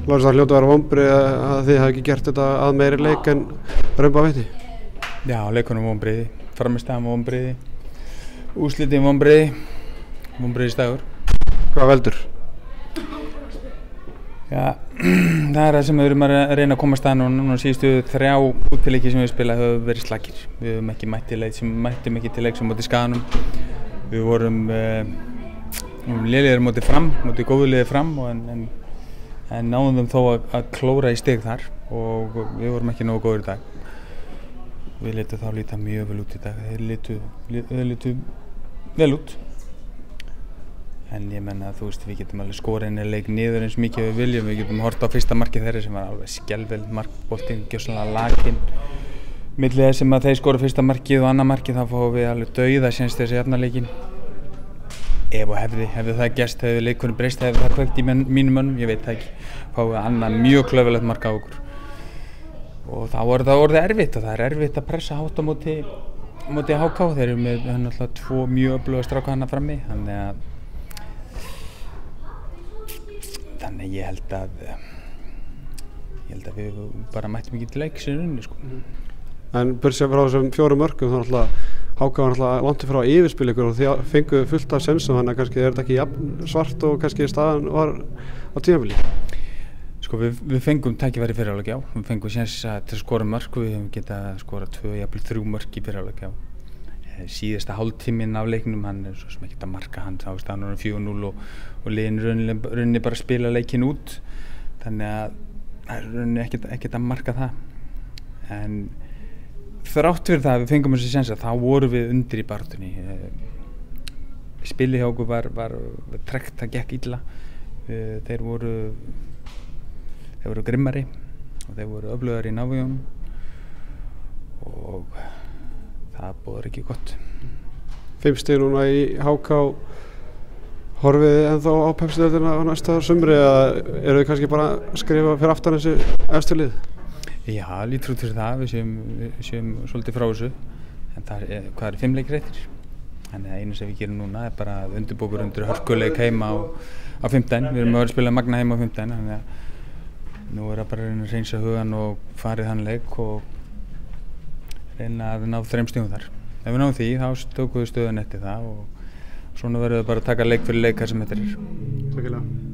Lárus, það hljóta að vera vonbrigði að þið hafi ekki gert þetta að meiri leik en raun bar vitni? Já, leikunum vonbrigði, framistæðan vonbrigði, úrslitin vonbrigðisdagur. Hvað veldur? Já, það það sem við erum að reyna að komast að núna síðustu 3 útileiki sem við spilað höfum verið slakir. Við höfum ekki mættum ekki til leiks á móti Skaganum. Við vorum lélegir móti Fram, móti góðu liði Fram en náðum þó að klóra í stig þar og við vorum ekki nógu góður í dag. Við létum þá líta mjög vel út í dag, þeir lítu vel út. En ég menna að við getum alveg skorað inn í leik niður eins mikið við viljum. Við getum hort á fyrsta markið þeirra sem var alveg skelfilegt mark, boltinn gjörsamlega lakinn. Milli þess sem að þeir skora fyrsta markið og annað markið þá fáum við alveg dauða séns þessi jafnarleikin. Ef og hefði það gerst, hefði leikurinn breyst, hefði það kveikt í mínum mönnum, ég veit það ekki. Fáum við annað mjög klöfulegt mark á okkur. Og þá er það orðið erfitt og það er erfitt að pressa hátt á móti HK. Þeir eru með náttúrulega 2 mjög öfluga stráka þarna frammi, þannig ég held að við bara mættum ekki til leiks í rauninni sko. En börsið frá þessum 4 mörkum þá náttúrulega HK var náttúrulega langt frá að yfirspila ykkur og þið fengu fullt af sensum, þannig að kannski er þetta ekki jafn svart og kannski staðan var á tímabili. Sko við fengum tækifæri í fyrri hálfleik, já. Við fengum séns til að skora mörk og við hefum getað skorað 2, jafnvel 3 mörk í fyrri hálfleik, já. Síðasta hálftíminn af leiknum, hann er svo sem ekkert að marka hann, þá staðan 4-0 og liðin rauninni bara spila leikinn út, þannig að það er rauninni ekkert að marka það. En þrátt fyrir það að við fengum þessi sénsa, þá vorum við undir í baráttunni. Spilið hjá okkur var tregt, það gekk illa. Þeir voru grimmari og þeir voru öflugari í návíunum og það boðar ekki gott. 5 stig núna í HK. Horfið þið ennþá á Pepsi-deildina á næsta sumri eða eru þið kannski bara að skrifa fyrir aftan þessi efstu lið? Já, lítur út fyrir það, við séum svolítið frá þessu, en hvað er 5 leikir eftir? Þannig að einu sem við gerum núna er bara að undirbúa undir hörkuleik heima á 15. Við erum að vera að spila Magna heima á 15, þannig að nú er það bara að reynsa hugan og farið þann leik og reyna að ná 3 stigum þar. Ef við náum því, þá tökum við stöðun eftir það og svona verður við bara að taka leik fyrir leik þar sem þetta er. Takk fyrir.